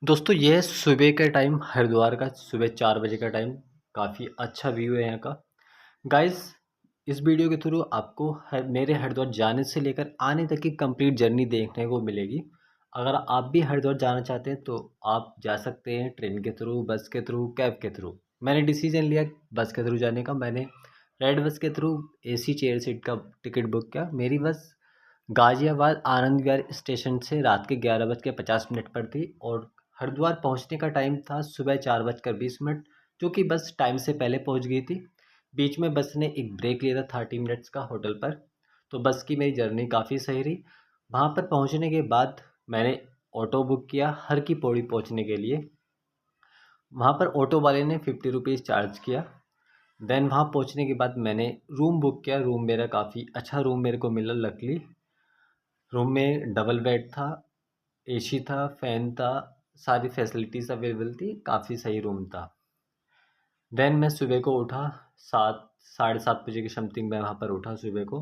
दोस्तों ये है सुबह का टाइम हरिद्वार का सुबह 4 बजे का टाइम। काफ़ी अच्छा व्यू है यहाँ का। गाइस इस वीडियो के थ्रू आपको मेरे हरिद्वार जाने से लेकर आने तक की कंप्लीट जर्नी देखने को मिलेगी। अगर आप भी हरिद्वार जाना चाहते हैं तो आप जा सकते हैं ट्रेन के थ्रू, बस के थ्रू, कैब के थ्रू। मैंने डिसीजन लिया बस के थ्रू जाने का। मैंने रेड बस के थ्रू एसी चेयर सीट का टिकट बुक किया। मेरी बस गाज़ियाबाद आनंद विहार स्टेशन से रात के 11:50 पर थी और हरिद्वार पहुंचने का टाइम था सुबह 4:20, जो कि बस टाइम से पहले पहुंच गई थी। बीच में बस ने एक ब्रेक लिया था 30 मिनट्स का होटल पर। तो बस की मेरी जर्नी काफ़ी सही रही। वहाँ पर पहुँचने के बाद मैंने ऑटो बुक किया हर की पौड़ी पहुँचने के लिए। वहाँ पर ऑटो वाले ने 50 रुपीज़ चार्ज किया। देन वहाँ पहुँचने के बाद मैंने रूम बुक किया। रूम मेरा काफ़ी अच्छा रूम मेरे को मिला लकीली। रूम में डबल बेड था, एसी था, फ़ैन था, सारी फैसिलिटीज़ अवेलेबल थी, काफ़ी सही रूम था। देन मैं सुबह को उठा 7 साढ़े 7 बजे के समथिंग मैं वहाँ पर उठा सुबह को।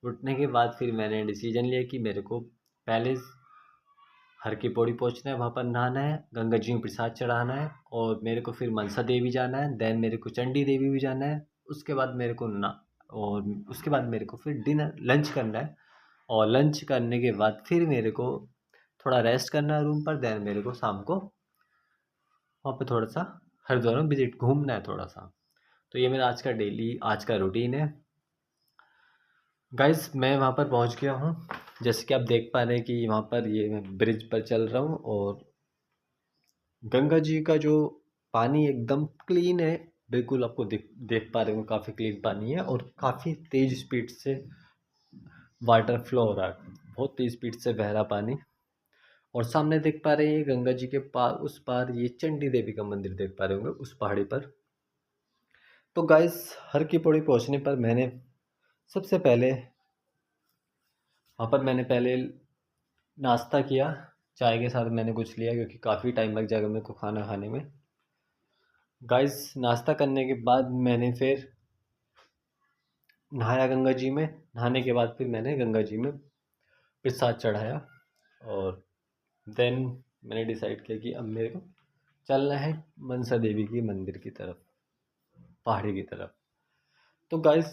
उठने के बाद फिर मैंने डिसीजन लिया कि मेरे को पहले हर की पौड़ी पहुँचना है, वहाँ पर नहाना है, गंगा जी में प्रसाद चढ़ाना है और मेरे को फिर मनसा देवी जाना है। देन मेरे को चंडी देवी भी जाना है। उसके बाद मेरे को उसके बाद मेरे को फिर डिनर लंच करना है और लंच करने के बाद फिर मेरे को थोड़ा रेस्ट करना है रूम पर। देन मेरे को शाम को वहाँ पे थोड़ा सा हरिद्वार में विजिट घूमना है थोड़ा सा। तो ये मेरा आज का रूटीन है। गाइस मैं वहाँ पर पहुँच गया हूँ। जैसे कि आप देख पा रहे हैं कि वहाँ पर ये मैं ब्रिज पर चल रहा हूँ और गंगा जी का जो पानी एकदम क्लीन है। बिल्कुल आपको देख पा रहे हो काफ़ी क्लीन पानी है और काफ़ी तेज़ स्पीड से वाटर फ्लो हो रहा है। बहुत तेज़ स्पीड से बह रहा पानी। और सामने देख पा रहे हैं गंगा जी के पार उस पार ये चंडी देवी का मंदिर देख पा रहे होंगे उस पहाड़ी पर। तो गाइस हर की पौड़ी पहुंचने पर मैंने सबसे पहले वहाँ पर मैंने पहले नाश्ता किया। चाय के साथ मैंने कुछ लिया क्योंकि काफ़ी टाइम लग जाएगा मेरे को खाना खाने में। गाइस नाश्ता करने के बाद मैंने फिर नहाया गंगा जी में। नहाने के बाद फिर मैंने गंगा जी में प्रसाद चढ़ाया और देन मैंने डिसाइड किया कि अब मेरे को चलना है मनसा देवी की मंदिर की तरफ, पहाड़ी की तरफ। तो गाइस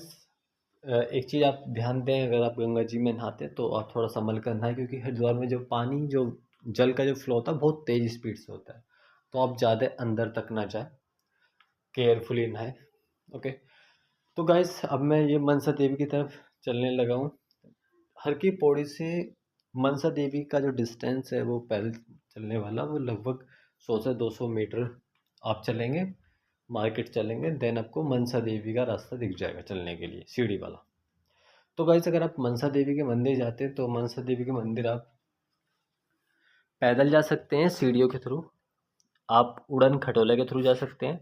एक चीज़ आप ध्यान दें, अगर आप गंगा जी में नहाते हैं तो आप थोड़ा संभल कर नहाएं क्योंकि हरिद्वार में जो पानी जो जल का जो फ्लो होता है बहुत तेज़ स्पीड से होता है। तो आप ज़्यादा अंदर तक ना जाए, केयरफुली नहाएं। ओके। तो गाइस अब मैं ये मनसा देवी की तरफ चलने लगा हूँ। हर की पौड़ी से मनसा देवी का जो डिस्टेंस है वो पैदल चलने वाला वो लगभग 100 से 200 मीटर आप चलेंगे, मार्केट चलेंगे। देन आपको मनसा देवी का रास्ता दिख जाएगा चलने के लिए, सीढ़ी वाला। तो गाइस अगर आप मनसा देवी के मंदिर जाते हैं तो मनसा देवी के मंदिर आप पैदल जा सकते हैं सीढ़ियों के थ्रू, आप उड़न खटोले के थ्रू जा सकते हैं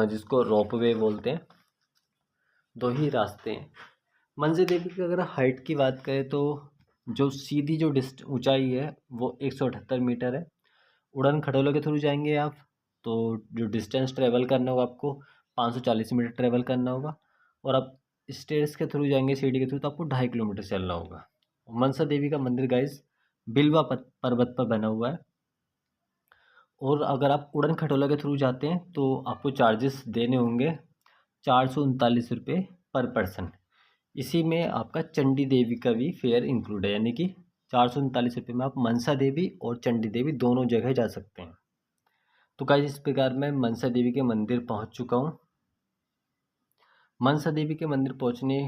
जिसको रोपवे बोलते हैं। दो ही रास्ते हैं। मनसा देवी की अगर हाइट की बात करें तो जो सीधी जो ऊंचाई है वो 178 मीटर है। उड़न खटोले के थ्रू जाएंगे आप तो जो डिस्टेंस ट्रेवल करना होगा आपको 540 मीटर ट्रेवल करना होगा। और आप स्टेयर्स के थ्रू जाएंगे सीढ़ी के थ्रू तो आपको 2.5 किलोमीटर चलना होगा। मनसा देवी का मंदिर गाइस बिलवा पर्वत पर बना हुआ है। और अगर आप उड़न खटोला के थ्रू जाते हैं तो आपको चार्जेस देने होंगे 439 रुपये पर पर्सन। इसी में आपका चंडी देवी का भी फेयर इंक्लूड है, यानी कि 439 रुपये में आप मनसा देवी और चंडी देवी दोनों जगह जा सकते हैं। तो गाइस इस प्रकार मैं मनसा देवी के मंदिर पहुंच चुका हूं। मनसा देवी के मंदिर पहुंचने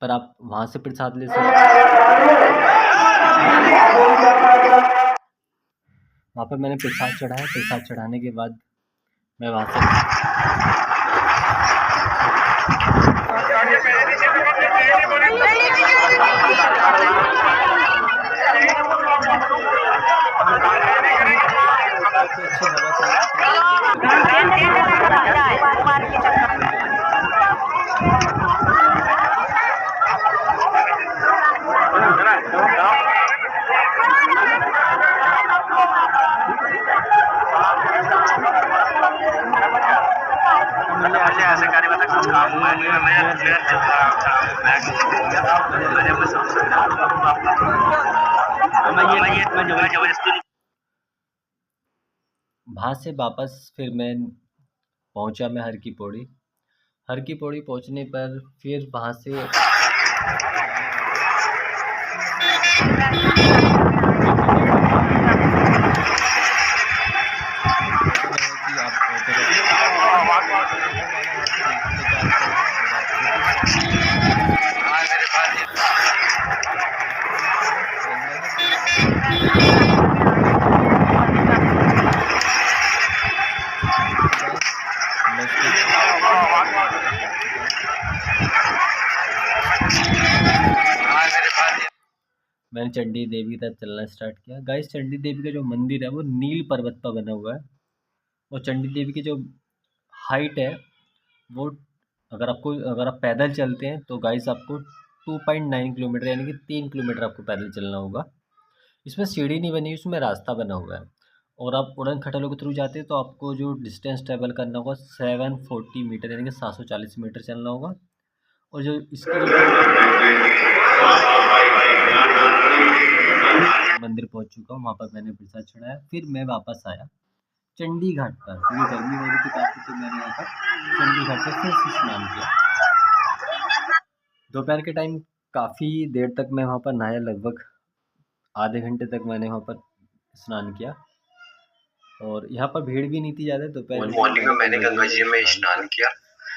पर आप वहां से प्रसाद ले सकते हैं। वहाँ पर मैंने प्रसाद चढ़ाया। प्रसाद चढ़ाने के बाद मैं वहाँ से वहाँ से वापस फिर मैं पहुँचा मैं हर की पौड़ी। हर की पौड़ी पहुँचने पर फिर वहाँ से मैंने चंडी देवी की तरफ चलना स्टार्ट किया। गाइस चंडी देवी का जो मंदिर है वो नील पर्वत पर बना हुआ है और चंडी देवी की जो हाइट है वो अगर आप पैदल चलते हैं तो गाइस आपको 2.9 किलोमीटर यानी कि 3 किलोमीटर आपको पैदल चलना होगा। इसमें सीढ़ी नहीं बनी, इसमें रास्ता बना हुआ है। और आप उड़न खटोलों के थ्रू जाते हैं तो आपको जो डिस्टेंस ट्रैवल करना होगा 740 मीटर यानी कि 740 मीटर चलना होगा। और जो इसकी मंदिर पहुंच चुका हूँ, वहाँ पर मैंने प्रसाद चढ़ाया। फिर मैं वापस आया चंडी घाट पर, क्योंकि गर्मी हो रही थी काफ़ी, तो मैंने यहाँ पर चंडी घाट पर फिर से स्नान किया। दोपहर के टाइम काफ़ी देर तक मैं वहाँ पर नहाया, लगभग आधे घंटे तक मैंने वहाँ पर स्नान किया और यहाँ पर भीड़ भी नहीं थी ज़्यादा। दोपहर मॉर्निंग में मैंने गंगा जी में स्नान किया,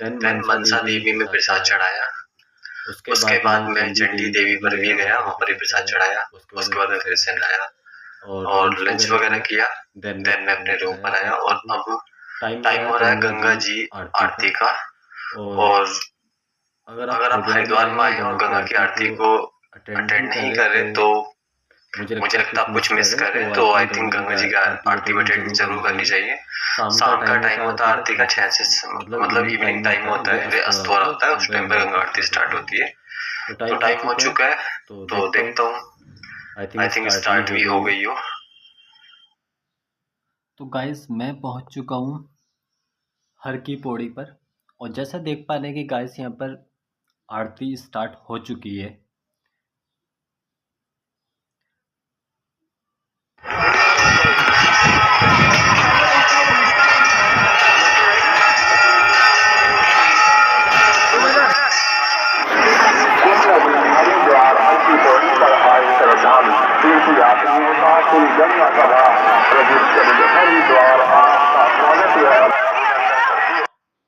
देन मनसा देवी में प्रसाद चढ़ाया। उसके बाद मैं चंडी देवी पर भी गया, वहाँ पर भी प्रसाद चढ़ाया। उसके बाद मैं फिर से नहाया और लंच वगैरह किया। देन मैं अपने रूम पर आया और अब टाइम हो रहा है गंगा जी आरती का। और अगर आप हरिद्वार में आए और गंगा की आरती को अटेंड नहीं कर रहे तो मुझे लगता है आप कुछ मिस कर रहे हैं। तो आई थिंक गंगा जी की आरती अटेंड जरूर करनी चाहिए। शाम का टाइम होता है आरती का 6 से मतलब इवनिंग टाइम होता है, फिर अस्त हो रहा होता है, उस टाइम पर गंगा आरती स्टार्ट होती है। तो टाइम हो चुका है तो देखता हूँ, आई थिंक स्टार्ट भी हो गई हो। तो गाइस मैं पहुंच चुका हूँ हर की पौड़ी पर और जैसा देख पा रहे हैं कि गाइस यहाँ पर आरती स्टार्ट हो चुकी है।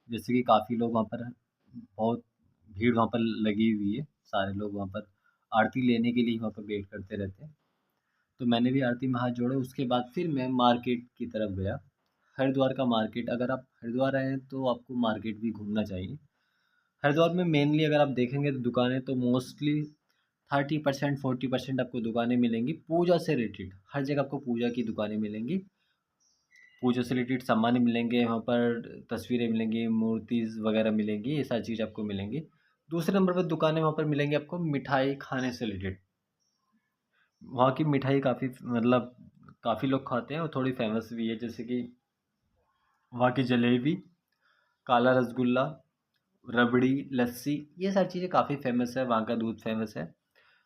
जैसे कि काफ़ी लोग वहाँ पर, बहुत भीड़ वहाँ पर लगी हुई है, सारे लोग वहाँ पर आरती लेने के लिए वहाँ पर वेट करते रहते हैं। तो मैंने भी आरती में हाथ जोड़े। उसके बाद फिर मैं मार्केट की तरफ गया, हरिद्वार का मार्केट। अगर आप हरिद्वार आए हैं तो आपको मार्केट भी घूमना चाहिए। हरिद्वार में मेनली अगर आप देखेंगे तो दुकानें तो मोस्टली 30% 40% आपको दुकानें मिलेंगी पूजा से रिलेटेड। हर जगह आपको पूजा की दुकानें मिलेंगी, पूजा से रिलेटेड सामान मिलेंगे वहाँ पर, तस्वीरें मिलेंगी, मूर्तिज़ वगैरह मिलेंगी, ये सारी चीज़ आपको मिलेंगी। दूसरे नंबर पर दुकानें वहाँ पर मिलेंगी आपको मिठाई खाने से रिलेटेड। वहाँ की मिठाई काफ़ी मतलब काफ़ी लोग खाते हैं और थोड़ी फेमस भी है, जैसे कि वहाँ की जलेबी, काला रसगुल्ला, रबड़ी, लस्सी, ये सारी चीज़ें काफ़ी फेमस है। वहाँ का दूध फेमस है।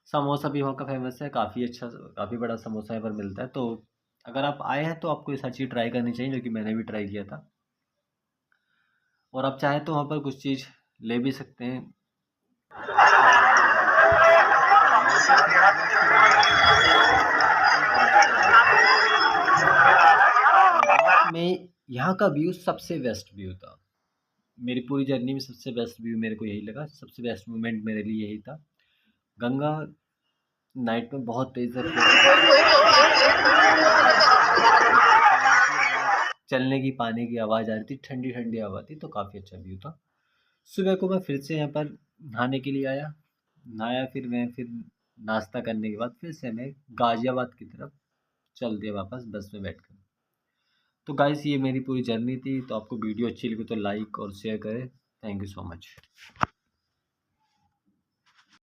समोसा भी वहाँ का फेमस है, काफ़ी अच्छा, काफ़ी बड़ा समोसा यहाँ पर मिलता है। तो अगर आप आए हैं तो आपको ये सारी चीज़ ट्राई करनी चाहिए, जो कि मैंने भी ट्राई किया था। और आप चाहें तो वहाँ पर कुछ चीज़ ले भी सकते हैं। में यहाँ का व्यू सबसे बेस्ट व्यू था। मेरी पूरी जर्नी में सबसे बेस्ट व्यू मेरे को यही लगा, सबसे बेस्ट मोमेंट मेरे लिए यही था। गंगा नाइट में बहुत तेज़ चलने की, पानी की आवाज़ आ रही थी, ठंडी ठंडी हवा थी, तो काफ़ी अच्छा व्यू था। सुबह को मैं फिर से यहाँ पर नहाने के लिए आया, नहाया, फिर नाश्ता करने के बाद फिर से मैं गाज़ियाबाद की तरफ चल दिया वापस बस में बैठकर। तो गाइस ये मेरी पूरी जर्नी थी। तो आपको वीडियो अच्छी लगी तो लाइक और शेयर करें। Thank you so much.